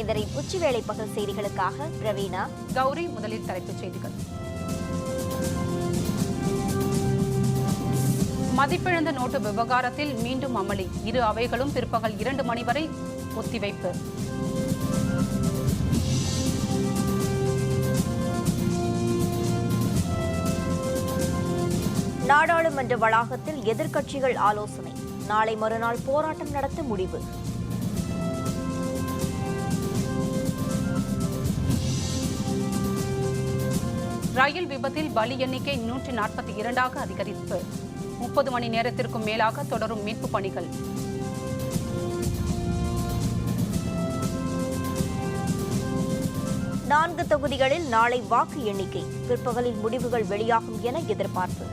வேந்தரின் உச்சிவேளை பகல் செய்திகளுக்காக பிரவீனா, கௌரி. முதலில் தலைப்புச் செய்திகள். மதிப்பிழந்த நோட்டு விவகாரத்தில் மீண்டும் அமளி. இரு அவைகளும் பிற்பகல் 2 மணி வரை ஒத்திவைப்பு. நாடாளுமன்ற வளாகத்தில் எதிர்க்கட்சிகள் ஆலோசனை. நாளை மறுநாள் போராட்டம் நடத்த முடிவு. ரயில் விபத்தில் பலி எண்ணிக்கை 142ஆக அதிகரிப்பு. 30 மணி நேரத்திற்கும் மேலாக தொடரும் மீட்புப் பணிகள். நான்கு தொகுதிகளில் நாளை வாக்கு எண்ணிக்கை. பிற்பகலில் முடிவுகள் வெளியாகும் என எதிர்பார்ப்பு.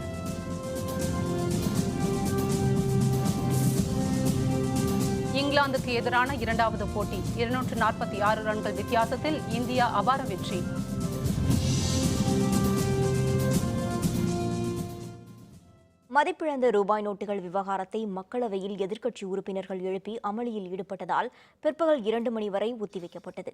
இங்கிலாந்துக்கு எதிரான 2வது போட்டி. 246 ரன்கள் வித்தியாசத்தில் இந்தியா அபார வெற்றி. மதிப்பிழந்த ரூபாய் நோட்டுகள் விவகாரத்தை மக்களவையில் எதிர்க்கட்சி உறுப்பினர்கள் எழுப்பி அமளியில் ஈடுபட்டதால் பிற்பகல் 2 மணி வரை ஒத்திவைக்கப்பட்டது.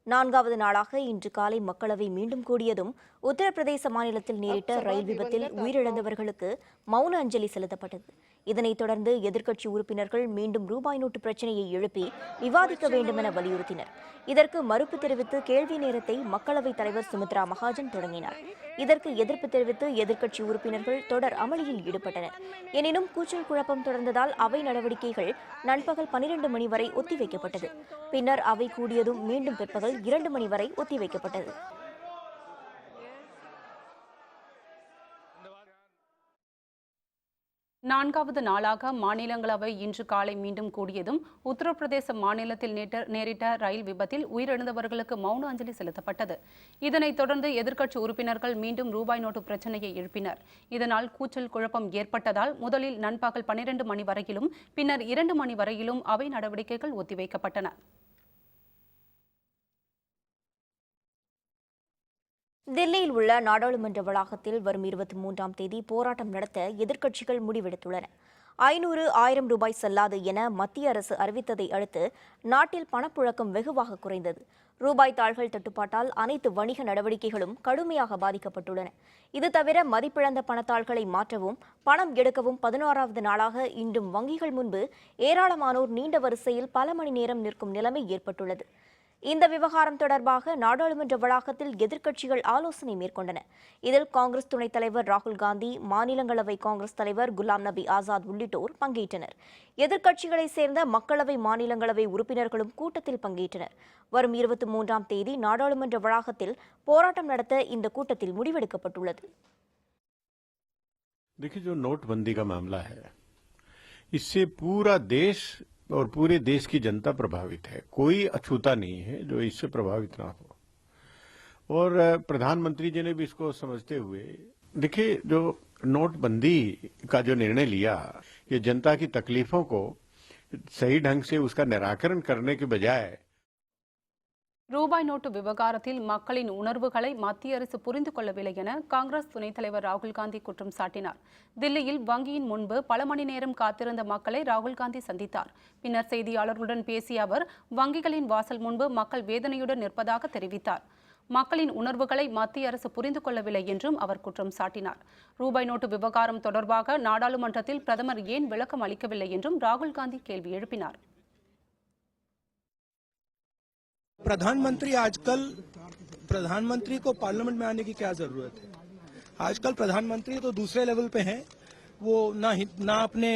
4வது நாளாக இன்று காலை மக்களவை மீண்டும் கூடியதும் உத்தரப்பிரதேச மாநிலத்தில் நேரிட்ட ரயில் விபத்தில் உயிரிழந்தவர்களுக்கு மௌன அஞ்சலி செலுத்தப்பட்டது. இதனைத் தொடர்ந்து எதிர்க்கட்சி உறுப்பினர்கள் மீண்டும் ரூபாய் நோட்டு பிரச்சினையை எழுப்பி விவாதிக்க வேண்டும் என வலியுறுத்தினர். இதற்கு மறுப்பு தெரிவித்து கேள்வி நேரத்தை மக்களவைத் தலைவர் சுமித்ரா மகாஜன் தொடங்கினார். இதற்கு எதிர்ப்பு தெரிவித்து எதிர்க்கட்சி உறுப்பினர்கள் தொடர் அமளியில் ஈடுபட்டனர். எனினும் கூச்சல் குழப்பம் தொடர்ந்ததால் அவை நடவடிக்கைகள் நண்பகல் 12 மணி வரை ஒத்திவைக்கப்பட்டது. பின்னர் அவை கூடியதும் மீண்டும் பிற்பகல் 2 மணி வரை ஒத்திவைக்கப்பட்டது. நான்காவது நாளாக மாநிலங்களவை இன்று காலை மீண்டும் கூடியதும் உத்தரப்பிரதேச மாநிலத்தில் நேரிட்ட ரயில் விபத்தில் உயிரிழந்தவர்களுக்கு மௌன அஞ்சலி செலுத்தப்பட்டது. இதனைத் தொடர்ந்து எதிர்க்கட்சி உறுப்பினர்கள் மீண்டும் ரூபாய் நோட்டு பிரச்சினையை எழுப்பினர். இதனால் கூச்சல் குழப்பம் ஏற்பட்டதால் முதலில் நண்பகல் 12 மணி வரையிலும் பின்னர் 2 மணி வரையிலும் அவை நடவடிக்கைகள் ஒத்திவைக்கப்பட்டன. தில்லியில் உள்ள நாடாளுமன்ற வளாகத்தில் வரும் 23ஆம் தேதி போராட்டம் நடத்த எதிர்க்கட்சிகள் முடிவெடுத்துள்ளன. 500, 1000 ரூபாய் செல்லாது என மத்திய அரசு அறிவித்ததை அடுத்து நாட்டில் பணப்புழக்கம் வெகுவாக குறைந்தது. ரூபாய் தாள்கள் தட்டுப்பாட்டால் அனைத்து வணிக நடவடிக்கைகளும் கடுமையாக பாதிக்கப்பட்டுள்ளன. இது தவிர மதிப்பிழந்த பணத்தாள்களை மாற்றவும் பணம் எடுக்கவும் 16வது நாளாக இன்றும் வங்கிகள் முன்பு ஏராளமானோர் நீண்ட வரிசையில் பல மணி நேரம் நிற்கும் நிலைமை ஏற்பட்டுள்ளது. இந்த விவகாரம் தொடர்பாக நாடாளுமன்ற வளாகத்தில் எதிர்க்கட்சிகள் ஆலோசனை மேற்கொண்டன. இதில் காங்கிரஸ் துணைத் தலைவர் ராகுல் காந்தி, மாநிலங்களவை காங்கிரஸ் தலைவர் குலாம் நபி ஆசாத் உள்ளிட்டோர் பங்கேற்றனர். எதிர்க்கட்சிகளைச் சேர்ந்த மக்களவை, மாநிலங்களவை உறுப்பினர்களும் கூட்டத்தில் பங்கேற்றனர். வரும் 23ஆம் தேதி நாடாளுமன்ற வளாகத்தில் போராட்டம் நடத்த இந்த கூட்டத்தில் முடிவெடுக்கப்பட்டுள்ளது. देखिए, जो नोटबंदी का मामला है, इससे पूरा देश और पूरे देश की जनता प्रभावित है. कोई अछूता नहीं है जो इससे प्रभावित ना हो. और प्रधानमंत्री जी ने भी इसको समझते हुए, देखिए, जो नोटबंदी का जो निर्णय लिया, ये जनता की तकलीफों को सही ढंग से उसका निराकरण करने के बजाय ரூபாய் நோட்டு விவகாரத்தில் மக்களின் உணர்வுகளை மத்திய அரசு புரிந்து கொள்ளவில்லை என காங்கிரஸ் துணைத் தலைவர் ராகுல் காந்தி குற்றம் சாட்டினார். தில்லியில் வங்கியின் முன்பு பல மணி நேரம் காத்திருந்த மக்களை ராகுல் காந்தி சந்தித்தார். பின்னர் செய்தியாளர்களுடன் பேசிய அவர் வங்கிகளின் வாசல் முன்பு மக்கள் வேதனையுடன் நிற்பதாக தெரிவித்தார். மக்களின் உணர்வுகளை மத்திய அரசு புரிந்து கொள்ளவில்லை என்றும் அவர் குற்றம் சாட்டினார். ரூபாய் நோட்டு விவகாரம் தொடர்பாக நாடாளுமன்றத்தில் பிரதமர் ஏன் விளக்கம் அளிக்கவில்லை என்றும் ராகுல் காந்தி கேள்வி எழுப்பினார். प्रधानमंत्री को पार्लियामेंट में आने की क्या जरूरत है? आजकल प्रधानमंत्री तो दूसरे लेवल पे हैं. वो ना अपने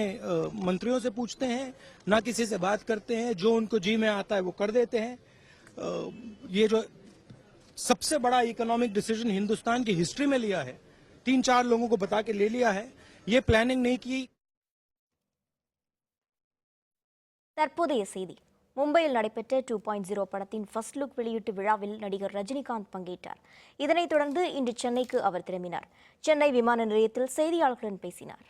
मंत्रियों से पूछते हैं, ना किसी से बात करते हैं. जो उनको जी में आता है वो कर देते हैं. ये जो सबसे बड़ा इकोनॉमिक डिसीजन हिंदुस्तान की हिस्ट्री में लिया है, 3-4 लोगों को बता के ले लिया है. ये प्लानिंग नहीं की. தற்போதைய செய்தி. மும்பையில் நடைபெற்ற 2.0 படத்தின் ஃபர்ஸ்ட் லுக் வெளியீட்டு விழாவில் நடிகர் ரஜினிகாந்த் பங்கேற்றார். இதனைத் தொடர்ந்து இன்று சென்னைக்கு அவர் திரும்பினார். சென்னை விமான நிலையத்தில் செய்தியாளர்களுடன் பேசினார்.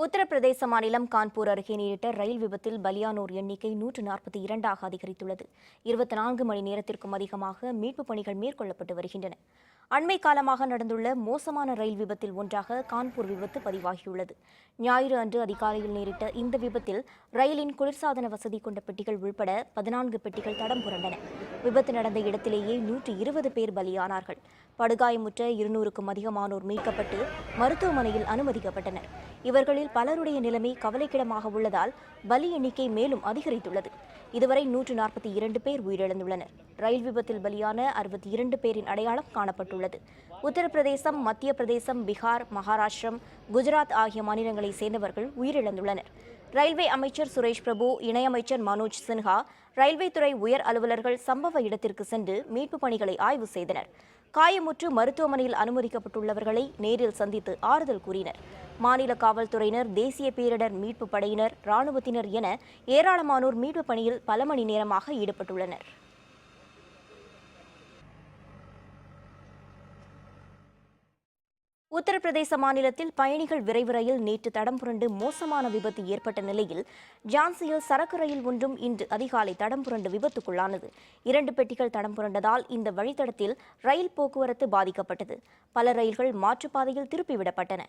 உத்தரப்பிரதேச மாநிலம் கான்பூர் அருகே நேரிட்ட ரயில் விபத்தில் பலியானோர் எண்ணிக்கை 142ஆக அதிகரித்துள்ளது. 24 மணி நேரத்திற்கும் அதிகமாக மீட்புப் பணிகள் மேற்கொள்ளப்பட்டு வருகின்றன. அண்மை காலமாக நடந்துள்ள மோசமான ரயில் விபத்தில் ஒன்றாக கான்பூர் விபத்து பதிவாகியுள்ளது. ஞாயிறு அன்று அதிகாலையில் நேரிட்ட இந்த விபத்தில் ரயிலின் குளிர்சாதன வசதி கொண்ட பெட்டிகள் உள்பட 14 பெட்டிகள் தடம் புரண்டன. விபத்து நடந்த இடத்திலேயே 120 பேர் பலியானார்கள். படுகாயமுற்ற 200க்கும் அதிகமானோர் மீட்கப்பட்டு மருத்துவமனையில் அனுமதிக்கப்பட்டனர். இவர்களில் பலருடைய நிலைமை கவலைக்கிடமாக உள்ளதால் பலி எண்ணிக்கை மேலும் அதிகரித்துள்ளது. இதுவரை 142 பேர் உயிரிழந்துள்ளனர். ரயில் விபத்தில் பலியான 62 பேரின் அடையாளம் காணப்பட்டுள்ளது. உத்தரப்பிரதேசம், மத்திய பிரதேசம், பீகார், மகாராஷ்டிரம், குஜராத் ஆகிய மாநிலங்களைச் சேர்ந்தவர்கள் உயிரிழந்துள்ளனர். ரயில்வே அமைச்சர் சுரேஷ் பிரபு, இணையமைச்சர் மனோஜ் சின்ஹா, ரயில்வே துறை உயர் அலுவலர்கள் சம்பவ இடத்திற்கு சென்று மீட்புப் பணிகளை ஆய்வு செய்தனர். காயமுற்று மருத்துவமனையில் அனுமதிக்கப்பட்டுள்ளவர்களை நேரில் சந்தித்து ஆறுதல் கூறினர். மாநில காவல்துறையினர், தேசிய பேரிடர் மீட்புப் படையினர், ராணுவத்தினர் என ஏராளமானோர் மீட்புப் பணியில் பல மணி நேரமாக ஈடுபட்டுள்ளனர். உத்தரப்பிரதேச மாநிலத்தில் பயணிகள் விரைவு ரயில் நேற்று தடம் புரண்டு மோசமான விபத்து ஏற்பட்ட நிலையில் ஜான்சியில் சரக்கு ரயில் ஒன்றும் இன்று அதிகாலை தடம் புரண்டு விபத்துக்குள்ளானது. 2 பெட்டிகள் தடம் புரண்டதால் இந்த வழித்தடத்தில் ரயில் போக்குவரத்து பாதிக்கப்பட்டது. பல ரயில்கள் மாற்றுப்பாதையில் திருப்பிவிடப்பட்டன.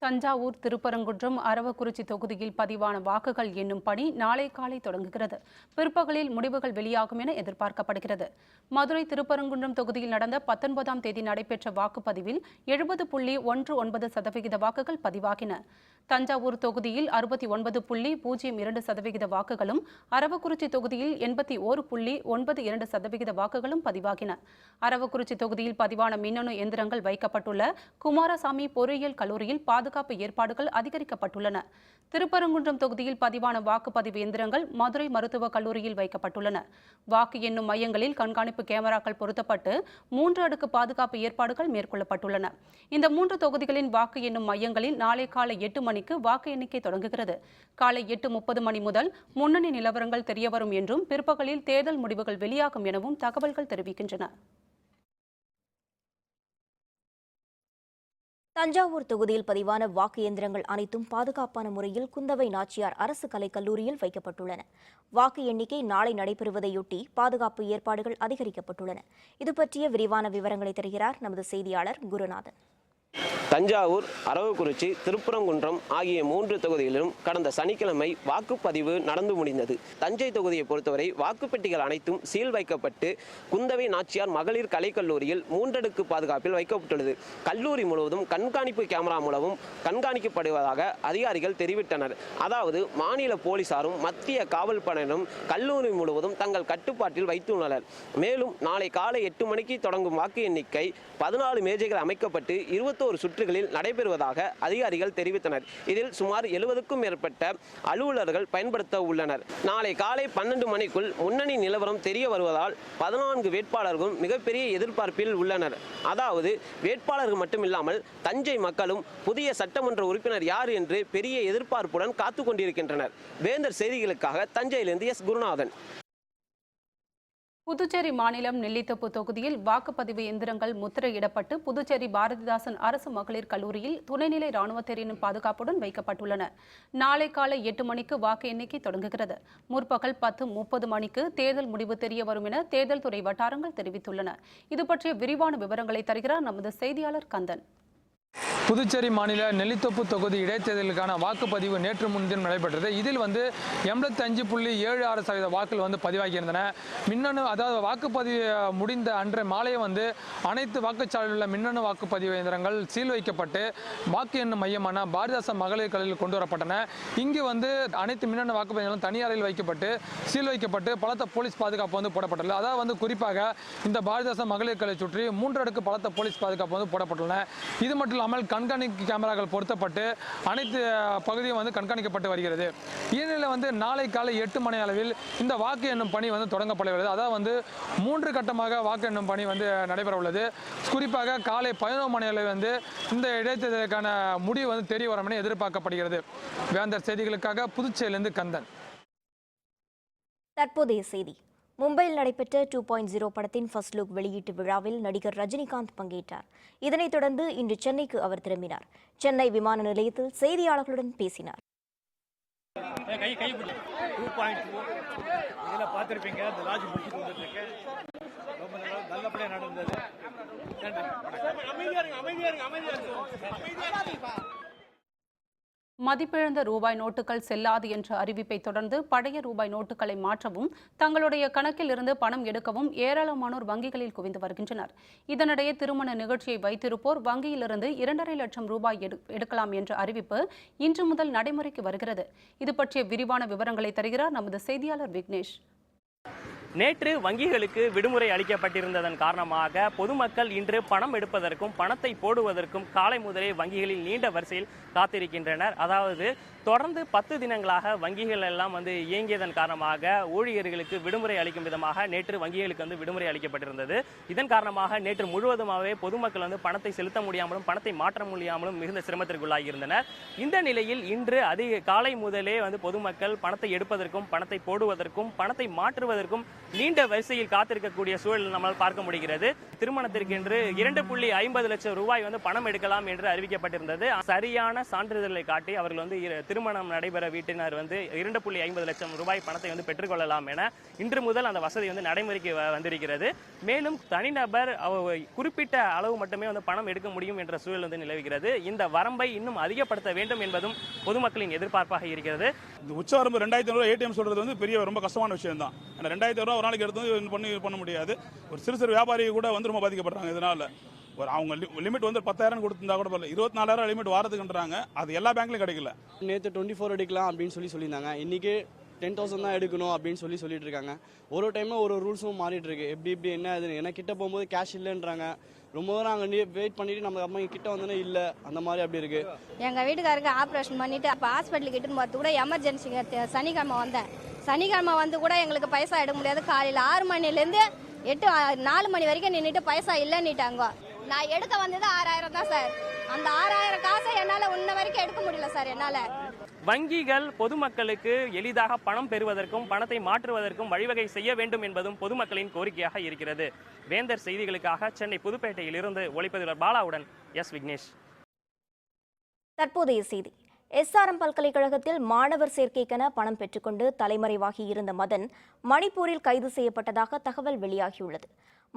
தஞ்சாவூர், திருப்பரங்குன்றம், அரவக்குறிச்சி தொகுதியில் பதிவான வாக்குகள் எண்ணும் பணி நாளை காலை தொடங்குகிறது. பிற்பகலில் முடிவுகள் வெளியாகும் என எதிர்பார்க்கப்படுகிறது. மதுரை, திருப்பரங்குன்றம் தொகுதியில் நடந்த 19ஆம் தேதி நடைபெற்ற வாக்குப்பதிவில் 70.19% வாக்குகள் பதிவாகின. தஞ்சாவூர் தொகுதியில் 69.02% வாக்குகளும், அரவக்குறிச்சி தொகுதியில் 81.92% வாக்குகளும் பதிவாகின. அரவக்குறிச்சி தொகுதியில் பதிவான மின்னணு எந்திரங்கள் வைக்கப்பட்டுள்ள குமாரசாமி பொறியியல் கல்லூரியில் பாதுகாப்பு ஏற்பாடுகள் அதிகரிக்கப்பட்டுள்ளன. திருப்பரங்குன்றம் தொகுதியில் பதிவான வாக்குப்பதிவு எந்திரங்கள் மதுரை மருத்துவக் கல்லூரியில் வைக்கப்பட்டுள்ளன. வாக்கு எண்ணும் மையங்களில் கண்காணிப்பு கேமராக்கள் பொருத்தப்பட்டு 3 அடுக்கு பாதுகாப்பு ஏற்பாடுகள் மேற்கொள்ளப்பட்டுள்ளன. இந்த 3 தொகுதிகளின் வாக்கு எண்ணும் மையங்களில் நாளை காலை 8 மணிக்கு வாக்கு எண்ணிக்கை தொடங்குகிறது. காலை 8:30 மணி முதல் முன்னணி நிலவரங்கள் தெரியவரும் என்றும், பிற்பகலில் தேர்தல் முடிவுகள் வெளியாகும் எனவும் தகவல்கள் தெரிவிக்கின்றன. தஞ்சாவூர் தொகுதியில் பதிவான வாக்கு இயந்திரங்கள் அனைத்தும் பாதுகாப்பான முறையில் குந்தவை நாச்சியார் அரசு கலைக்கல்லூரியில் வைக்கப்பட்டுள்ளன. வாக்கு எண்ணிக்கை நாளை நடைபெறுவதையொட்டி பாதுகாப்பு ஏற்பாடுகள் அதிகரிக்கப்பட்டுள்ளன. இது பற்றிய விரிவான விவரங்களை தருகிறார் நமது செய்தியாளர் குருநாதன். தஞ்சாவூர், அரவக்குறிச்சி, திருப்பரங்குன்றம் ஆகிய 3 தொகுதிகளிலும் கடந்த சனிக்கிழமை வாக்குப்பதிவு நடந்து முடிந்தது. தஞ்சை தொகுதியை பொறுத்தவரை வாக்குப்பெட்டிகள் அனைத்தும் சீல் வைக்கப்பட்டு குந்தவை நாச்சியார் மகளிர் கலைக்கல்லூரியில் 3 அடுக்கு பாதுகாப்பில் வைக்கப்பட்டுள்ளது. கல்லூரி முழுவதும் கண்காணிப்பு கேமரா மூலமும் கண்காணிக்கப்படுவதாக அதிகாரிகள் தெரிவித்தனர். அதாவது மாநில போலீசாரும் மத்திய காவல் படையினரும் கல்லூரி முழுவதும் தங்கள் கட்டுப்பாட்டில் வைத்துள்ளனர். மேலும் நாளை காலை 8 மணிக்கு தொடங்கும் வாக்கு எண்ணிக்கை 14 மேஜைகள் அமைக்கப்பட்டு 21 சுற்றுகளில் நடைபெறுவதாக அதிகாரிகள் தெரிவித்தனர். இதில் சுமார் 70க்கும் மேற்பட்ட அலுவலர்கள் பயன்படுத்த உள்ளனர். நாளை காலை 12 மணிக்குள் முன்னணி நிலவரம் தெரிய வருவதால் 14 வேட்பாளர்களும் மிகப்பெரிய எதிர்பார்ப்பில் உள்ளனர். அதாவது வேட்பாளர்கள் மட்டுமில்லாமல் தஞ்சை மக்களும் புதிய சட்டமன்ற உறுப்பினர் யார் என்று பெரிய எதிர்பார்ப்புடன் காத்து கொண்டிருக்கின்றனர். வேந்தர் செய்திகளுக்காக தஞ்சையிலிருந்து எஸ். குருநாதன். புதுச்சேரி மாநிலம் நெல்லித்தோப்பு தொகுதியில் வாக்குப்பதிவு எந்திரங்கள் முத்திரையிடப்பட்டு புதுச்சேரி பாரதிதாசன் அரசு மகளிர் கல்லூரியில் துணைநிலை ராணுவத்தினரின் பாதுகாப்புடன் வைக்கப்பட்டுள்ளன. நாளை காலை 8 மணிக்கு வாக்கு எண்ணிக்கை தொடங்குகிறது. முற்பகல் 10:30 மணிக்கு தேர்தல் முடிவு தெரிய வரும் என தேர்தல் துறை வட்டாரங்கள் தெரிவித்துள்ளன. இது பற்றிய விரிவான விவரங்களை தருகிறார் நமது செய்தியாளர் கந்தன். புதுச்சேரி மாநில நெல்லித்தோப்பு தொகுதி இடைத்தேர்தலுக்கான வாக்குப்பதிவு நேற்று முன்தினம் நடைபெற்றது. இதில் 85.76% வாக்குகள் பதிவாகியிருந்தன. மின்னணு, அதாவது வாக்குப்பதிவு முடிந்த அன்றைய மாலையே அனைத்து வாக்குச்சாலையில் உள்ள மின்னணு வாக்குப்பதிவு இயந்திரங்கள் சீல் வைக்கப்பட்டு வாக்கு எண்ணும் மையமான பாரதிதாசன் மகளிர் கல்லூரியில் கொண்டு வரப்பட்டன. இங்கு அனைத்து மின்னணு வாக்குப்பதிவுகளும் தனியாரில் வைக்கப்பட்டு சீல் வைக்கப்பட்டு பலத்த போலீஸ் பாதுகாப்பு போடப்பட்டுள்ளது. அதாவது குறிப்பாக இந்த பாரதிதாசன் மகளிர் கல்லூரியை சுற்றி 3 அடுக்கு பலத்த போலீஸ் பாதுகாப்பு போடப்பட்டுள்ளன. இது மட்டும் இல்லாமல் கண்காணிப்பு கேமராக்கள் பொருத்தப்பட்டு அனைத்து பகுதியும் வந்து கண்காணிக்கப்பட்டு வருகிறது. இந்நிலையில் வந்து நாளை காலை 8 மணி அளவில் இந்த வாக்கு எண்ணும் பணி வந்து தொடங்கப்பட உள்ளது. அதாவது வந்து 3 கட்டமாக வாக்கு எண்ணும் பணி வந்து நடைபெற உள்ளது. குறிப்பாக காலை 11 மணி அளவில் வந்து இந்த இடைத்தேர்தலுக்கான முடிவு வந்து தெரிய வரும் என எதிர்பார்க்கப்படுகிறது. வேந்தர் செய்திகளுக்காக புதுச்சேரியிலிருந்து கந்தன். தற்போதைய செய்தி. மும்பையில் நடைபெற்ற 2.0 படத்தின் ஃபர்ஸ்ட் லுக் வெளியீட்டு விழாவில் நடிகர் ரஜினிகாந்த் பங்கேற்றார். இதனைத் தொடர்ந்து இன்று சென்னைக்கு அவர் திரும்பினார். சென்னை விமான நிலையத்தில் செய்தியாளர்களுடன் பேசினார். பார்த்திருப்பீங்க, இந்த லாட்ஜ் முடிச்சுட்டு வந்துட்டு ரொம்ப நல்லபடியாக நடந்தது. மதிப்பிழந்த ரூபாய் நோட்டுகள் செல்லாது என்ற அறிவிப்பை தொடர்ந்து பழைய ரூபாய் நோட்டுகளை மாற்றவும் தங்களுடைய கணக்கில் இருந்து பணம் எடுக்கவும் ஏராளமானோர் வங்கிகளில் குவிந்து வருகின்றனர். இதனிடையே திருமண நிகழ்ச்சியை வைத்திருப்போர் வங்கியிலிருந்து 2.5 லட்சம் ரூபாய் எடுக்கலாம் என்ற அறிவிப்பு இன்று முதல் நடைமுறைக்கு வருகிறது. இது பற்றிய விரிவான விவரங்களை தருகிறார் நமது செய்தியாளர் விக்னேஷ். நேற்று வங்கிகளுக்கு விடுமுறை அளிக்கப்பட்டிருந்ததன் காரணமாக பொதுமக்கள் இன்று பணம் எடுப்பதற்கும் பணத்தை போடுவதற்கும் காலை முதலே வங்கிகளில் நீண்ட வரிசையில் காத்திருக்கின்றனர். அதாவது தொடர்ந்து 10 தினங்களாக வங்கிகள் எல்லாம் வந்து இயங்கியதன் காரணமாக ஊழியர்களுக்கு விடுமுறை அளிக்கும் விதமாக நேற்று வங்கிகளுக்கு வந்து விடுமுறை அளிக்கப்பட்டிருந்தது. இதன் காரணமாக நேற்று முழுவதுமாகவே பொதுமக்கள் வந்து பணத்தை செலுத்த முடியாமலும் பணத்தை மாற்ற முடியாமலும் மிகுந்த சிரமத்திற்குள்ளாகி இருந்தனர். இந்த நிலையில் இன்று காலை முதலே வந்து பொதுமக்கள் பணத்தை எடுப்பதற்கும் பணத்தை போடுவதற்கும் பணத்தை மாற்றுவதற்கும் நீண்ட வரிசையில் காத்திருக்கக்கூடிய சூழல் நம்மால் பார்க்க முடிகிறது. திருமணத்திற்கென்று 2.50 லட்சம் ரூபாய் வந்து பணம் எடுக்கலாம் என்று அறிவிக்கப்பட்டிருந்தது. சரியான சான்றிதழை காட்டி அவர்கள் வந்து திருமணம் நடைபெற வீட்டினர் வந்து 2.50 லட்சம் ரூபாய் பணத்தை வந்து பெற்றுக்கொள்ளலாம் என இன்று முதல் அந்த வசதி வந்து நடைமுறைக்கு வந்திருக்கிறது. மேலும் தனிநபர் குறிப்பிட்ட அளவு மட்டுமே வந்து பணம் எடுக்க முடியும் என்ற சூழல் வந்து நிலவுகிறது. இந்த வரம்பை இன்னும் அதிகப்படுத்த வேண்டும் என்பதும் பொதுமக்களின் எதிர்பார்ப்பாக இருக்கிறது. உச்சவரம்பு 2500 ரூபாய் ஏடிஎம் சொல்றது வந்து பெரிய ரொம்ப கஷ்டமான விஷயம் தான். 2500 ரூபாய் ஒரு நாளைக்கு எடுத்து பண்ண முடியாது. ஒரு சிறு வியாபாரி கூட வந்து ரொம்ப பாதிக்கப்படுறாங்க. இதனால அவங்க லிமிட் வந்து 10,000 கொடுத்திருந்தா கூட பரவாயில்ல, 24,000 லிமிட் வாரத்துக்குன்றாங்க. அது எல்லா பேங்க்லயும் கிடைக்கல. நேற்று 24 எடுக்கலாம் அப்படின்னு சொல்லியிருந்தாங்க. இன்னைக்கு 10,000 தான் எடுக்கணும் அப்படின்னு சொல்லிட்டு இருக்காங்க. ஒரு டைம்ல ஒரு ரூல்ஸும் மாறிட்டு இருக்கு. எப்படி என்ன ஆகுதுன்னு ஏன்னா கிட்ட போகும்போது கேஷ் இல்லைன்றாங்க. ரொம்ப நேரம் அங்கே வெயிட் பண்ணிட்டு நம்ம அம்மா கிட்ட வந்தோன்னே இல்லை அந்த மாதிரி அப்படி இருக்கு. எங்கள் வீட்டுக்காரருக்கு ஆப்ரேஷன் பண்ணிட்டு அப்போ ஹாஸ்பிட்டலுக்கு இட்டுன்னு போகிறது கூட எமர்ஜென்சிங்க சனிக்கிழமை வந்தேன். சனிக்கிழமை வந்து கூட எங்களுக்கு பைசா எடுக்க முடியாது. காலையில் 6 மணிலேருந்து 4 மணி வரைக்கும் நின்றுட்டு பைசா இல்லைன்னுட்டாங்க. நான் எடுக்க வந்தது 6,000 தான் சார். அந்த 6,000 காசை என்னால் இன்ன வரைக்கும் எடுக்க முடியல சார் என்னால். வங்கிகள் பொதுமக்களுக்கு எளிதாக பணம் பெறுவதற்கும் பணத்தை மாற்றுவதற்கும் வழிவகை செய்ய வேண்டும் என்பதும் பொதுமக்களின் கோரிக்கையாக இருக்கிறது. வேந்தர் செய்திகளுக்காக சென்னை புதுப்பேட்டையில் இருந்து ஒளிப்பதிவாளர் பாலாவுடன் எஸ் விக்னேஷ். தற்போதைய செய்தி. எஸ்ஆர்எம் பல்கலைக்கழகத்தில் மாணவர் சேர்க்கைக்கென பணம் பெற்றுக்கொண்டு தலைமறைவாகி இருந்த மதன் மணிப்பூரில் கைது செய்யப்பட்டதாக தகவல் வெளியாகியுள்ளது.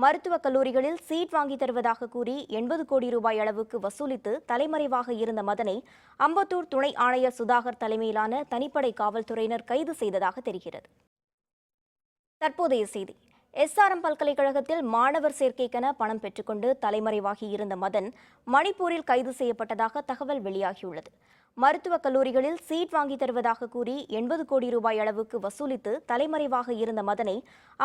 மருத்துவக் கல்லூரிகளில் சீட் வாங்கி தருவதாக கூறி 80 கோடி ரூபாய் அளவுக்கு வசூலித்து தலைமறைவாக இருந்த மதனை அம்பத்தூர் துணை ஆணையர் சுதாகர் தலைமையிலான தனிப்படை காவல்துறையினர் கைது செய்ததாக தெரிகிறது. தற்போதைய செய்தி. எஸ்ஆர்எம் பல்கலைக்கழகத்தில் மாணவர் சேர்க்கைக்கென பணம் பெற்றுக்கொண்டு தலைமறைவாகி இருந்த மதன் மணிப்பூரில் கைது செய்யப்பட்டதாக தகவல் வெளியாகியுள்ளது. மருத்துவக் கல்லூரிகளில் சீட் வாங்கி தருவதாக கூறி 80 கோடி ரூபாய் அளவுக்கு வசூலித்து தலைமறைவாக இருந்த மதனை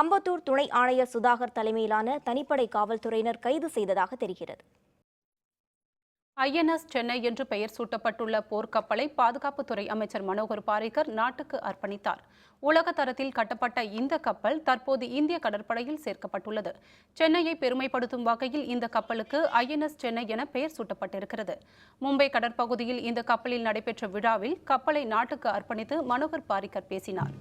அம்பத்தூர் துணை ஆணையர் சுதாகர் தலைமையிலான தனிப்படை காவல்துறையினர் கைது செய்ததாக தெரிகிறது. ஐஎன்எஸ் சென்னை என்று பெயர் சூட்டப்பட்டுள்ள போர்க்கப்பலை பாதுகாப்புத்துறை அமைச்சர் மனோகர் பாரிக்கர் நாட்டுக்கு அர்ப்பணித்தார். உலக தரத்தில் கட்டப்பட்ட இந்த கப்பல் தற்போது இந்திய கடற்படையில் சேர்க்கப்பட்டுள்ளது. சென்னையை பெருமைப்படுத்தும் வகையில் இந்த கப்பலுக்கு ஐஎன்எஸ் சென்னை என பெயர் சூட்டப்பட்டிருக்கிறது. மும்பை கடற்பகுதியில் இந்த கப்பலில் நடைபெற்ற விழாவில் கப்பலை நாட்டுக்கு அர்ப்பணித்து மனோகர் பாரிக்கர் பேசினார்.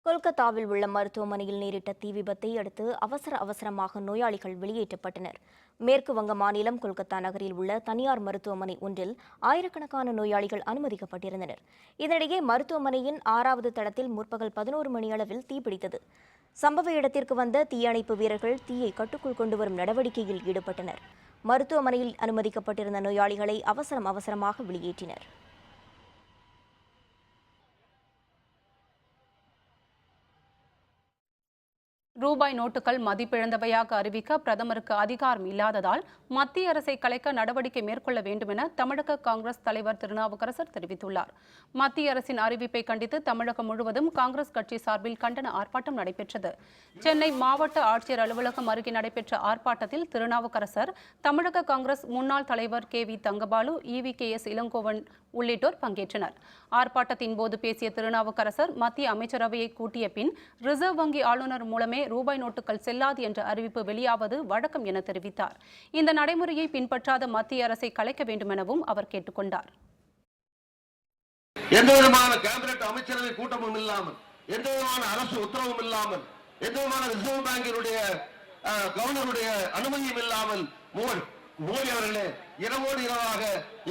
கொல்கத்தாவில் உள்ள மருத்துவமனையில் நேரிட்ட தீ விபத்தை அடுத்து அவசரமாக நோயாளிகள் வெளியேற்றப்பட்டனர். மேற்கு வங்க மாநிலம் கொல்கத்தா நகரில் உள்ள தனியார் மருத்துவமனை ஒன்றில் ஆயிரக்கணக்கான நோயாளிகள் அனுமதிக்கப்பட்டிருந்தனர். இதனிடையே மருத்துவமனையின் 6வது தளத்தில் முற்பகல் 11 மணியளவில் தீப்பிடித்தது. சம்பவ இடத்திற்கு வந்த தீயணைப்பு வீரர்கள் தீயை கட்டுக்குள் கொண்டுவரும் நடவடிக்கையில் ஈடுபட்டனர். மருத்துவமனையில் அனுமதிக்கப்பட்டிருந்த நோயாளிகளை அவசரமாக வெளியேற்றினர். ரூபாய் நோட்டுகள் மதிப்பிழந்தவையாக அறிவிக்க பிரதமருக்கு அதிகாரம் இல்லாததால் மத்திய அரசை கலைக்க நடவடிக்கை மேற்கொள்ள வேண்டும் என தமிழக காங்கிரஸ் தலைவர் திருநாவுக்கரசர் தெரிவித்துள்ளார். மத்திய அரசின் அறிவிப்பை கண்டித்து தமிழகம் முழுவதும் காங்கிரஸ் கட்சி சார்பில் கண்டன ஆர்ப்பாட்டம் நடைபெற்றது. சென்னை மாவட்ட ஆட்சியர் அலுவலகம் அருகே நடைபெற்ற ஆர்ப்பாட்டத்தில் திருநாவுக்கரசர், தமிழக காங்கிரஸ் முன்னாள் தலைவர் KV தங்கபாலு, EVKS இளங்கோவன் உள்ளிட்டோர் பங்கேற்றனர். ஆர்ப்பாட்டத்தின் போது பேசிய திருநாவுக்கரசர், மத்திய அமைச்சரவையை கூட்டிய பின் ரிசர்வ் வங்கி ஆளுநர் மூலமே ரூபாய் நோட்டுகள் செல்லாது என்ற அறிவிப்பு வெளியாவது வழக்கம் என தெரிவித்தார். இந்த நடைமுறையை பின்பற்றாத மத்திய அரசை கலைக்க வேண்டும் எனவும் அவர் கேட்டுக்கொண்டார். எந்த விதமான கேபினட் அமைச்சரவை கூட்டமும் இல்லாமல், எந்த விதமான அரசு உத்தரவும் இல்லாமல், எந்த விதமான ரிசர்வ் பேங்கினுடைய கவர்னருடைய அனுமதியும் இல்லாமல் மோடி அவர்களே இரவோடு இரவாக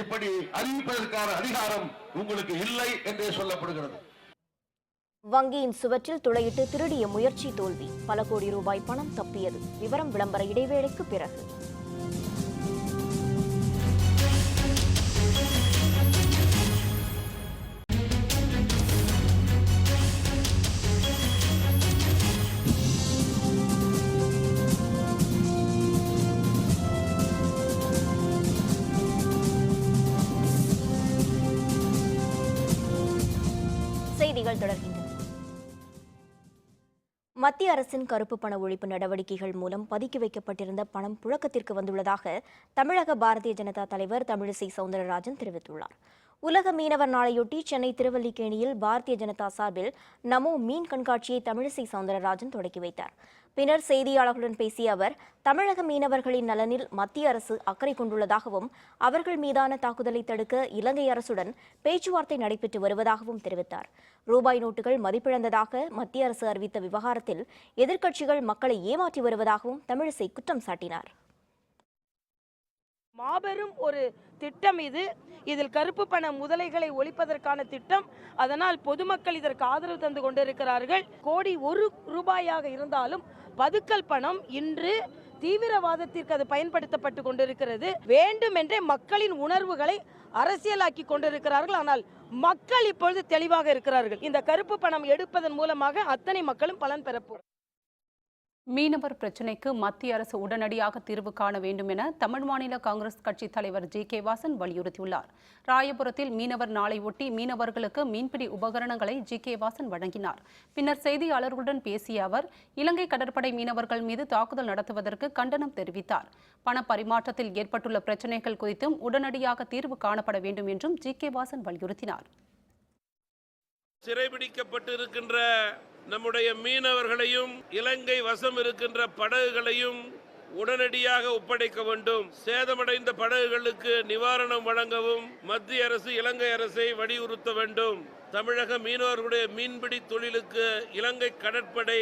இப்படி அறிவிப்பதற்கான அதிகாரம் உங்களுக்கு இல்லை என்றே சொல்லப்படுகிறது. வங்கியின் சுவற்றில் துளையிட்டு திருடிய முயற்சி தோல்வி, பல கோடி ரூபாய் பணம் தப்பியது. விவரம் விளம்பர இடைவேளைக்கு பிறகு. செய்திகள் தொடர்கின்றன. மத்திய அரசின் கருப்பு பண ஒழிப்பு நடவடிக்கைகள் மூலம் பதுக்கி வைக்கப்பட்டிருந்த பணம் புழக்கத்திற்கு வந்துள்ளதாக தமிழக பாரதிய ஜனதா தலைவர் தமிழிசை சவுந்தரராஜன் தெரிவித்துள்ளார். உலக மீனவர் நாளையொட்டி சென்னை திருவல்லிக்கேணியில் பாரதிய ஜனதா சார்பில் நமோ மீன் கண்காட்சியை தமிழிசை சவுந்தரராஜன் தொடங்கி வைத்தார். பின்னர் செய்தியாளர்களுடன் பேசிய அவர், தமிழக மீனவர்களின் நலனில் மத்திய அரசு அக்கறை கொண்டுள்ளதாகவும் அவர்கள் மீதான தாக்குதலை தடுக்க இலங்கை அரசுடன் பேச்சுவார்த்தை நடைபெற்று வருவதாகவும் தெரிவித்தார். ரூபாய் நோட்டுகள் மதிப்பிழந்ததாக மத்திய அரசு அறிவித்த விவகாரத்தில் எதிர்க்கட்சிகள் மக்களை ஏமாற்றி வருவதாகவும் தமிழிசை குற்றம் சாட்டினார். மாபெரும் ஒரு திட்டம் இது. இதில் கருப்பு பண முதலைகளை ஒழிப்பதற்கான திட்டம். அதனால் பொதுமக்கள் இதற்கு ஆதரவு தந்து கொண்டிருக்கிறார்கள். கோடி 1 ரூபாயாக இருந்தாலும் பதுக்கல் பணம் இன்று தீவிரவாதத்திற்கு அது பயன்படுத்தப்பட்டு கொண்டிருக்கிறது. வேண்டுமென்றே மக்களின் உணர்வுகளை அரசியலாக்கி கொண்டிருக்கிறார்கள். ஆனால் மக்கள் இப்பொழுது தெளிவாக இருக்கிறார்கள். இந்த கருப்பு பணம் எடுப்பதன் மூலமாக அத்தனை மக்களும் பலன் பெறப்போம். மீனவர் பிரச்சினைக்கு மத்திய அரசு உடனடியாக தீர்வு காண வேண்டும் என தமிழ் மாநில காங்கிரஸ் கட்சி தலைவர் GK வாசன் வலியுறுத்தியுள்ளார். ராயபுரத்தில் மீனவர் நாளை ஒட்டி மீனவர்களுக்கு மீன்பிடி உபகரணங்களை GK வாசன் வழங்கினார். பின்னர் செய்தியாளர்களுடன் பேசிய அவர், இலங்கை கடற்படை மீனவர்கள் மீது தாக்குதல் நடத்துவதற்கு கண்டனம் தெரிவித்தார். பண பரிமாற்றத்தில் ஏற்பட்டுள்ள பிரச்சினைகள் குறித்தும் உடனடியாக தீர்வு காணப்பட வேண்டும் என்றும் GK வாசன் வலியுறுத்தினார். சிறைபிடிக்கப்பட்டிருக்கின்ற நம்முடைய மீனவர்களையும் இலங்கை வசம் இருக்கின்ற படகுகளையும் உடனடியாக ஒப்படைக்க வேண்டும். சேதமடைந்த படகுகளுக்கு நிவாரணம் வழங்கவும் மத்திய அரசு இலங்கை அரசை வலியுறுத்த வேண்டும். தமிழக மீனவர்களுடைய மீன்பிடி தொழிலுக்கு இலங்கை கடற்படை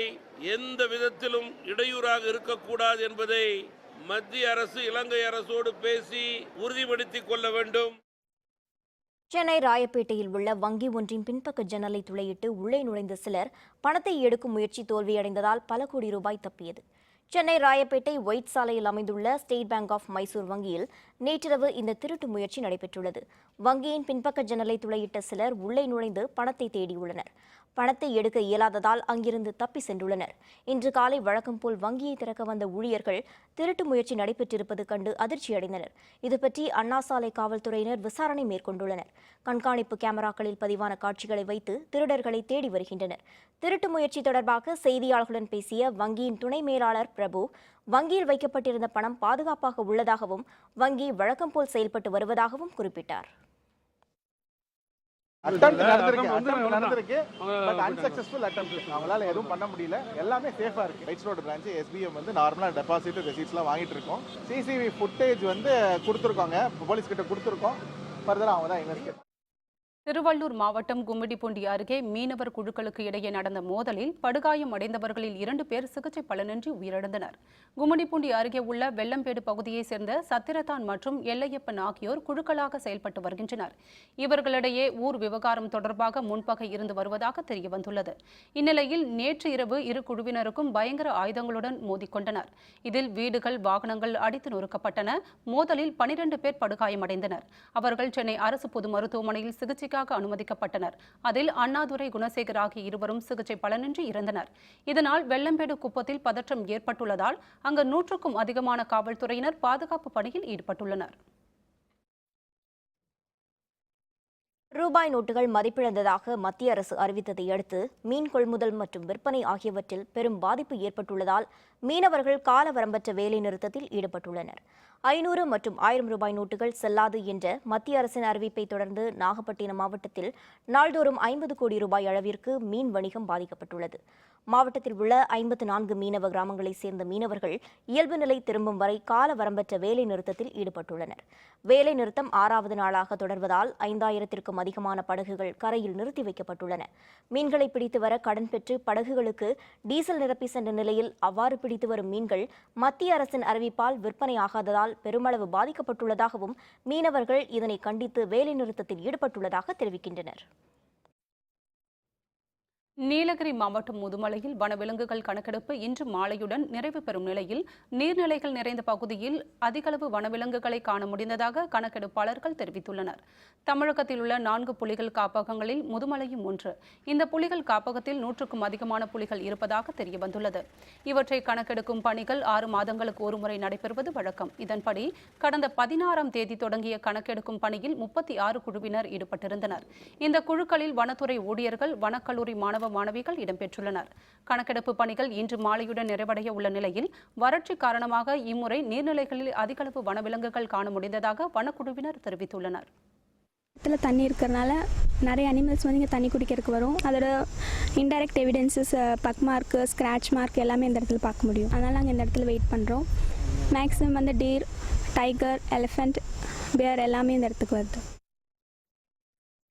எந்த விதத்திலும் இடையூறாக இருக்கக்கூடாது என்பதை மத்திய அரசு இலங்கை அரசோடு பேசி உறுதிப்படுத்திக் கொள்ள வேண்டும். சென்னை ராயப்பேட்டையில் உள்ள வங்கி ஒன்றின் பின்பக்க ஜன்னலை துளையிட்டு உள்ளே நுழைந்த சிலர் பணத்தை எடுக்கும் முயற்சி தோல்வியடைந்ததால் பல கோடி ரூபாய் தப்பியது. சென்னை ராயப்பேட்டை ஒயிட் சாலையில் அமைந்துள்ள ஸ்டேட் பேங்க் ஆஃப் மைசூர் வங்கியில் நேற்றிரவு இந்த திருட்டு முயற்சி நடைபெற்றுள்ளது. வங்கியின் பின்பக்க ஜன்னலை துளையிட்ட சிலர் உள்ளே நுழைந்து பணத்தை தேடியுள்ளனர். பணத்தை எடுக்க இயலாததால் அங்கிருந்து தப்பி சென்றுள்ளனர். இன்று காலை வழக்கம் போல் வங்கியை திறக்க வந்த ஊழியர்கள் திருட்டு முயற்சி நடைபெற்றிருப்பது கண்டு அதிர்ச்சியடைந்தனர். இதுபற்றி அண்ணா சாலை காவல்துறையினர் விசாரணை மேற்கொண்டுள்ளனர். கண்காணிப்பு கேமராக்களில் பதிவான காட்சிகளை வைத்து திருடர்களை தேடி வருகின்றனர். திருட்டு முயற்சி தொடர்பாக செய்தியாளர்களுடன் பேசிய வங்கியின் துணை மேலாளர் பிரபு, வங்கியில் வைக்கப்பட்டிருந்த பணம் பாதுகாப்பாக உள்ளதாகவும் வங்கி வழக்கம் போல் செயல்பட்டு வருவதாகவும் குறிப்பிட்டார். நடந்திருக்கு பட் அன்சக்சஸ்ஃபுல் அட்டெம்ப்ட். அவங்களால எதுவும் பண்ண முடியல. எல்லாமே சேஃபா இருக்கு. ரைட்ஸ் ரோடு பிரான்ச் SBM வந்து நார்மலா டெபாசிட் ரெசிட்ஸ்லாம் வாங்கிட்டு இருக்கோம். CCTV ஃபுட்டேஜ் வந்து கொடுத்துருக்கோங்க, போலீஸ் கிட்ட கொடுத்துருக்கோம். ஃபர்தரா அவங்க தான் இன்வெஸ்டிகேட். திருவள்ளூர் மாவட்டம் கும்மிடிப்பூண்டி அருகே மீனவர் குழுக்களுக்கு இடையே நடந்த மோதலில் படுகாயம் அடைந்தவர்களில் 2 பேர் சிகிச்சை பலனின்றி உயிரிழந்தனர். கும்மிடிப்பூண்டி அருகே உள்ள வெள்ளம்பேடு பகுதியைச் சேர்ந்த சத்திரத்தான் மற்றும் எல்லையப்பன் ஆகியோர் குழுக்களாக செயல்பட்டு வருகின்றனர். இவர்களிடையே ஊர் விவகாரம் தொடர்பாக முன்பகை இருந்து வருவதாக தெரியவந்துள்ளது. இந்நிலையில் நேற்று இரவு இரு குழுவினருக்கும் பயங்கர ஆயுதங்களுடன் மோதிக்கொண்டனர். இதில் வீடுகள், வாகனங்கள் அடித்து நொறுக்கப்பட்டன. மோதலில் 12 பேர் படுகாயமடைந்தனர். அவர்கள் சென்னை அரசு பொது மருத்துவமனையில் சிகிச்சை சிகிச்சைக்காக அனுமதிக்கப்பட்டனர். அதில் அண்ணாதுரை, குணசேகர் ஆகிய இருவரும் சிகிச்சை பலனின்றி இறந்தனர். இதனால் வெள்ளம்பேடு குப்பத்தில் பதற்றம் ஏற்பட்டுள்ளதால் அங்கு 100க்கும் அதிகமான காவல்துறையினர் பாதுகாப்பு பணியில் ஈடுபட்டுள்ளனர். ரூபாய் நோட்டுகள் மதிப்பிழந்ததாக மத்திய அரசு அறிவித்ததை அடுத்து மீன் கொள்முதல் மற்றும் விற்பனை ஆகியவற்றில் பெரும் பாதிப்பு ஏற்பட்டுள்ளதால் மீனவர்கள் காலவரம்பற்ற வேலைநிறுத்தத்தில் ஈடுபட்டுள்ளனர். 500 மற்றும் 1000 ரூபாய் நோட்டுகள் செல்லாது என்ற மத்திய அரசின் அறிவிப்பை தொடர்ந்து நாகப்பட்டினம் மாவட்டத்தில் நாள்தோறும் 50 கோடி ரூபாய் அளவிற்கு மீன் வணிகம் பாதிக்கப்பட்டுள்ளது. மாவட்டத்தில் உள்ள 54 மீனவ கிராமங்களைச் சேர்ந்த மீனவர்கள் இயல்பு நிலை திரும்பும் வரை கால வரம்பற்ற வேலை நிறுத்தத்தில் ஈடுபட்டுள்ளனர். வேலை நிறுத்தம் 6வது நாளாக தொடர்வதால் 5000க்கும் அதிகமான படகுகள் கரையில் நிறுத்தி வைக்கப்பட்டுள்ளன. மீன்களை பிடித்து வர கடன் பெற்று படகுகளுக்கு டீசல் நிரப்பி சென்ற நிலையில் அவ்வாறு பிடித்து வரும் மீன்கள் மத்திய அரசின் அறிவிப்பால் விற்பனையாகாததால் பெருமளவு பாதிக்கப்பட்டுள்ளதாகவும் மீனவர்கள் இதனை கண்டித்து வேலை நிறுத்தத்தில் ஈடுபட்டுள்ளதாக தெரிவிக்கின்றனர். நீலகிரி மாவட்டம் முதுமலையில் வனவிலங்குகள் கணக்கெடுப்பு இன்று மாலையுடன் நிறைவு பெறும் நிலையில் நீர்நிலைகள் நிறைந்த பகுதியில் அதிகளவு வனவிலங்குகளை காண முடிந்ததாக கணக்கெடுப்பாளர்கள் தெரிவித்துள்ளனர். தமிழகத்தில் உள்ள 4 புலிகள் காப்பகங்களில் முதுமலையும் ஒன்று. இந்த புலிகள் காப்பகத்தில் 100க்கும் அதிகமான புலிகள் இருப்பதாக தெரியவந்துள்ளது. இவற்றை கணக்கெடுக்கும் பணிகள் 6 மாதங்களுக்கு ஒருமுறை நடைபெறுவது வழக்கம். இதன்படி கடந்த 16ஆம் தேதி தொடங்கிய கணக்கெடுக்கும் பணியில் 36 குழுவினர் ஈடுபட்டிருந்தனர். இந்த குழுக்களில் வனத்துறை ஊழியர்கள், வனக்கல்லூரி மாணவிகள் இடம்பெற்றுள்ளனர். கணக்கெடுப்பு பணிகள் இன்று மாலையுடன் நிறைவடைய உள்ள நிலையில் வறட்சி காரணமாக இம்முறை நீர்நிலைகளில் அதிகளவு வனவிலங்குகள் காண முடிந்ததாக வனக்குழுவினர் தெரிவித்துள்ளனர். தண்ணி இருக்கிறதுனால நிறைய அனிமல்ஸ் வந்து இங்கே தண்ணி குடிக்கிறதுக்கு வரும். அதோட indirect evidences, buck mark, scratch mark எல்லாமே இந்த இடத்துல பார்க்க முடியும். அதனால் நாங்கள் இந்த இடத்துல வெயிட் பண்ணுறோம். மேக்ஸிமம் வந்து டீர், டைகர், எலிஃபெண்ட், பேர் எல்லாமே இந்த இடத்துக்கு வருது.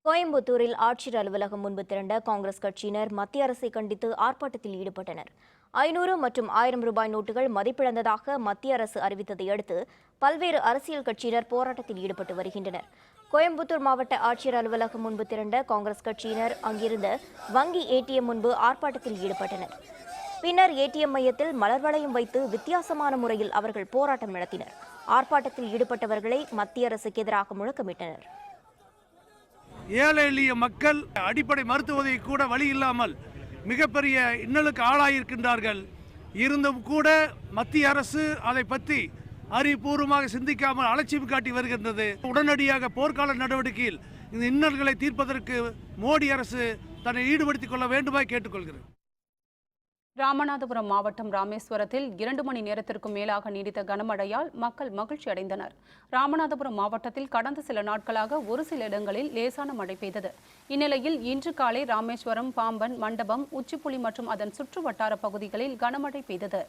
கோயம்புத்தூரில் ஆட்சியர் அலுவலகம் முன்பு திரண்ட காங்கிரஸ் கட்சியினர் மத்திய அரசை கண்டித்து ஆர்ப்பாட்டத்தில் ஈடுபட்டனர். 500 மற்றும் 1000 ரூபாய் நோட்டுகள் மதிப்பிழந்ததாக மத்திய அரசு அறிவித்ததை அடுத்து பல்வேறு அரசியல் கட்சியினர் போராட்டத்தில் ஈடுபட்டு வருகின்றனர். கோயம்புத்தூர் மாவட்ட ஆட்சியர் அலுவலகம் முன்பு திரண்ட காங்கிரஸ் கட்சியினர் அங்கிருந்த வங்கி ஏடிஎம் முன்பு ஆர்ப்பாட்டத்தில் ஈடுபட்டனர். பின்னர் ஏடிஎம் மையத்தில் மலர் வளையம் வைத்து வித்தியாசமான முறையில் அவர்கள் போராட்டம் நடத்தினர். ஆர்ப்பாட்டத்தில் ஈடுபட்டவர்களை மத்திய அரசுக்கு எதிராக முழக்கமிட்டனர். ஏழை எளிய மக்கள் அடிப்படை மருத்துவதை கூட வழி இல்லாமல் மிகப்பெரிய இன்னலுக்கு ஆளாயிருக்கின்றார்கள். இருந்தும் கூட மத்திய அரசு அதை பற்றி அறிவுபூர்வமாக சிந்திக்காமல் அலட்சியம் காட்டி வருகின்றது. உடனடியாக போர்க்கால நடவடிக்கையில் இந்த இன்னல்களை தீர்ப்பதற்கு மோடி அரசு தன்னை ஈடுபடுத்திக் கொள்ள வேண்டுமாய் கேட்டுக்கொள்கிறது. ராமநாதபுரம் மாவட்டம் ராமேஸ்வரத்தில் 2 மணி நேரத்திற்கும் மேலாக நீடித்த கனமழையால் மக்கள் மகிழ்ச்சி அடைந்தனர். ராமநாதபுரம் மாவட்டத்தில் கடந்த சில நாட்களாக ஒரு சில இடங்களில் லேசான மழை பெய்தது. இந்நிலையில் இன்று காலை ராமேஸ்வரம், பாம்பன், மண்டபம், உச்சிப்புலி மற்றும் அதன் சுற்று வட்டார பகுதிகளில் கனமழை பெய்தது.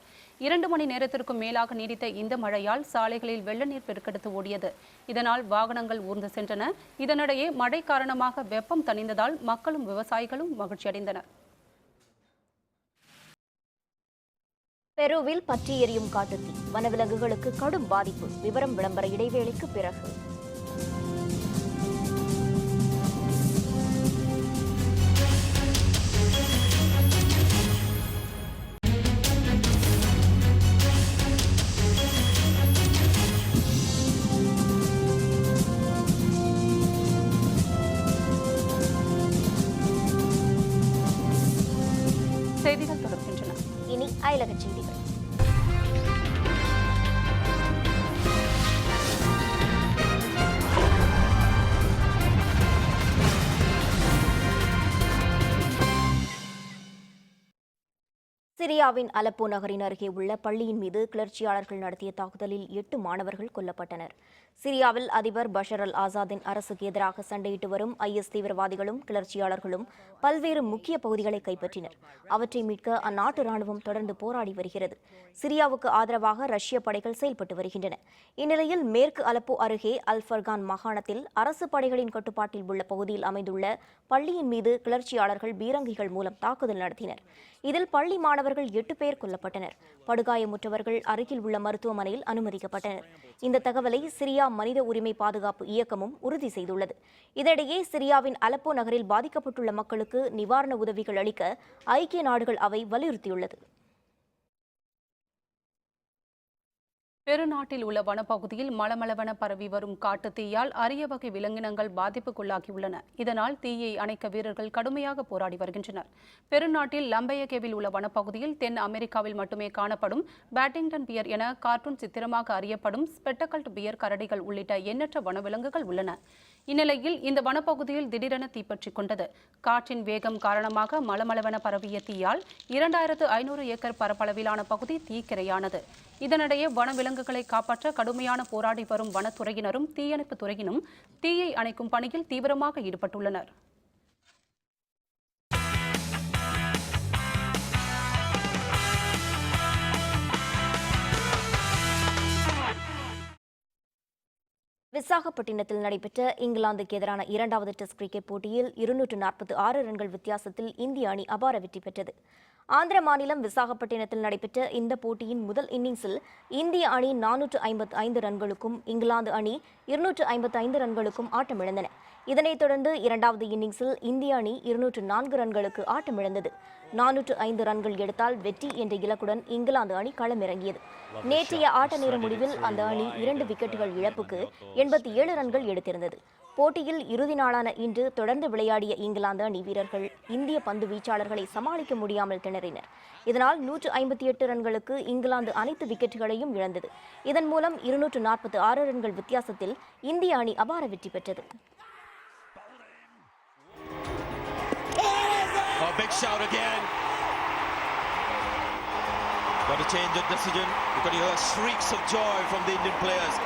2 மணி நேரத்திற்கும் மேலாக நீடித்த இந்த மழையால் சாலைகளில் வெள்ள நீர் பெருக்கெடுத்து ஓடியது. இதனால் வாகனங்கள் ஊர்ந்து சென்றன. இதனிடையே மழை காரணமாக வெப்பம் தணிந்ததால் மக்களும் விவசாயிகளும் மகிழ்ச்சியடைந்தனர். பெருவில் பற்றி எரியும் காட்டுத்தீ, வனவிலங்குகளுக்கு கடும் பாதிப்பு. விவரம் விளம்பர இடைவேளைக்கு பிறகு. செய்திகள் தொடர்கின்றன. இனி அயலக செய்திகள். சிரியாவின் அலப்போ நகரின் அருகே உள்ள பள்ளியின் மீது கிளர்ச்சியாளர்கள் நடத்திய தாக்குதலில் 8 மாணவர்கள் கொல்லப்பட்டனர். சிரியாவில் அதிபர் பஷர் அல் ஆசாதின் அரசுக்கு எதிராக சண்டையிட்டு வரும் IS தீவிரவாதிகளும் கிளர்ச்சியாளர்களும் பல்வேறு முக்கிய பகுதிகளை கைப்பற்றினர். அவற்றை மீட்க அந்நாட்டு ராணுவம் தொடர்ந்து போராடி வருகிறது. சிரியாவுக்கு ஆதரவாக ரஷ்ய படைகள் செயல்பட்டு வருகின்றன. இந்நிலையில் மேற்கு அலப்போ அருகே அல் ஃபர்கான் மாகாணத்தில் அரசு படைகளின் கட்டுப்பாட்டில் உள்ள பகுதியில் அமைந்துள்ள பள்ளியின் மீது கிளர்ச்சியாளர்கள் பீரங்கிகள் மூலம் தாக்குதல் நடத்தினர். இதில் பள்ளி மாணவர்கள் 8 பேர் கொல்லப்பட்டனர். படுகாயமுற்றவர்கள் அருகில் உள்ள மருத்துவமனையில் அனுமதிக்கப்பட்டனர். இந்த தகவலை சிரியா மனித உரிமை பாதுகாப்பு இயக்கமும் உறுதி செய்துள்ளது. இதனிடையே சிரியாவின் அலப்போ நகரில் பாதிக்கப்பட்டுள்ள மக்களுக்கு நிவாரண உதவிகள் அளிக்க ஐக்கிய நாடுகள் அவை வலியுறுத்தியுள்ளது. பெருநாட்டில் உள்ள வனப்பகுதியில் மளமளவென பரவி வரும் காட்டுத் தீயால் அரிய வகை விலங்கினங்கள் பாதிப்புக்குள்ளாகியுள்ளன. இதனால் தீயை அணைக்க வீரர்கள் கடுமையாக போராடி வருகின்றனர். பெருநாட்டில் லம்பயகேவில் உள்ள வனப்பகுதியில் தென் அமெரிக்காவில் மட்டுமே காணப்படும் பேட்டிங்டன் பியர் என கார்ட்டூன் சித்திரமாக அறியப்படும் ஸ்பெட்டகல்ட் பியர் கரடிகள் உள்ளிட்ட எண்ணற்ற வனவிலங்குகள் உள்ளன. இந்நிலையில் இந்த வனப்பகுதியில் திடீரென தீப்பற்றிக் கொண்டது. காற்றின் வேகம் காரணமாக மளமளவென பரவிய தீயால் 2500 ஏக்கர் பரப்பளவிலான பகுதி தீக்கிரையானது. இதனிடையே வனவிலங்குகளை காப்பாற்ற கடுமையான போராடி வரும் வனத்துறையினரும் தீயணைப்பு துறையினும் தீயை அணைக்கும் பணியில் தீவிரமாக ஈடுபட்டுள்ளனர். விசாகப்பட்டினத்தில் நடைபெற்ற இங்கிலாந்துக்கு எதிரான 2வது டெஸ்ட் கிரிக்கெட் போட்டியில் 246 ரன்கள் வித்தியாசத்தில் இந்திய அணி அபார வெற்றி பெற்றது. ஆந்திர மாநிலம் விசாகப்பட்டினத்தில் நடைபெற்ற இந்த போட்டியின் முதல் இன்னிங்ஸில் இந்திய அணி 455 ரன்களுக்கும் இங்கிலாந்து அணி 255 ரன்களுக்கும் ஆட்டமிழந்தன. இதனைத் தொடர்ந்து 2வது இன்னிங்ஸில் இந்திய அணி 204 ரன்களுக்கு ஆட்டமிழந்தது. 405 ரன்கள் எடுத்தால் வெற்றி என்ற இலக்குடன் இங்கிலாந்து அணி களமிறங்கியது. நேற்றைய ஆட்ட நேர முடிவில் அந்த அணி 2 விக்கெட்டுகள் இழப்புக்கு 87 ரன்கள் எடுத்திருந்தது. போட்டியில் இறுதி நாளான இன்று தொடர்ந்து விளையாடிய இங்கிலாந்து அணி வீரர்கள் இந்திய பந்து வீச்சாளர்களை சமாளிக்க முடியாமல் திணறினர். இதனால் 158 ரன்களுக்கு இங்கிலாந்து அனைத்து விக்கெட்டுகளையும் இழந்தது. இதன் மூலம் 246 ரன்கள் வித்தியாசத்தில் இந்திய அணி அபார வெற்றி பெற்றது. Big shout again. Got a change of decision. You could hear shrieks of joy from the Indian players.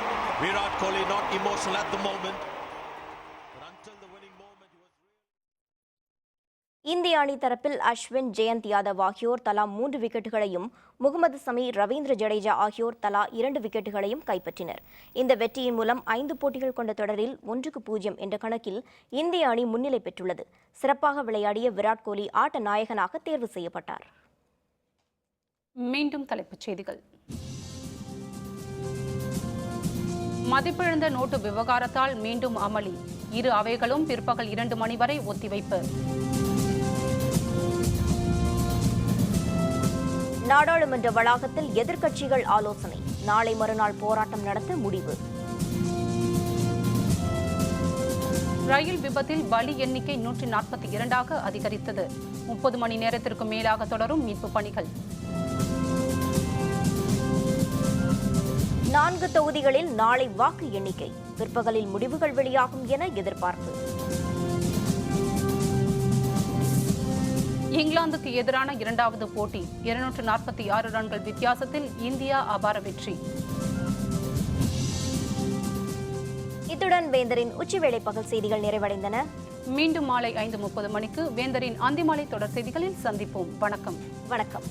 Virat Kohli not emotional at the moment. இந்திய அணி தரப்பில் அஸ்வின், ஜெயந்த் யாதவ் ஆகியோர் தலா 3 விக்கெட்டுகளையும், முகமது சமி, ரவீந்திர ஜடேஜா ஆகியோர் தலா 2 விக்கெட்டுகளையும் கைப்பற்றினர். இந்த வெற்றியின் மூலம் 5 போட்டிகள் கொண்ட தொடரில் 1-0 என்ற கணக்கில் இந்திய அணி முன்னிலை பெற்றுள்ளது. சிறப்பாக விளையாடிய விராட் கோலி ஆட்ட நாயகனாக தேர்வு செய்யப்பட்டார். மீண்டும் தலைப்புச் செய்திகள். மதிப்பிழந்த நோட்டு விவகாரத்தால் மீண்டும் அமளி. இரு அவைகளும் பிற்பகல் 2 மணி வரை ஒத்திவைப்பு. நாடாளுமன்ற வளாகத்தில் எதிர்க்கட்சிகள் ஆலோசனை. நாளை மறுநாள் போராட்டம் நடத்த முடிவு. ரயில் விபத்தில் பலி எண்ணிக்கை 142ஆக அதிகரித்தது. 30 மணி நேரத்திற்கு மேலாக தொடரும் மீட்பு பணிகள். 4 தொகுதிகளில் நாளை வாக்கு எண்ணிக்கை. பிற்பகலில் முடிவுகள் வெளியாகும் என எதிர்பார்ப்பு. இங்கிலாந்துக்கு எதிரான 2வது போட்டி 246 ரன்கள் வித்தியாசத்தில் இந்தியா அபார வெற்றி. இத்துடன் வேந்தரின் உச்சிவேளை பகல் செய்திகள் நிறைவடைந்தன. மீண்டும் மாலை 5:30 மணிக்கு வேந்தரின் அந்திமாலை தொடர் செய்திகளில் சந்திப்போம். வணக்கம். வணக்கம்.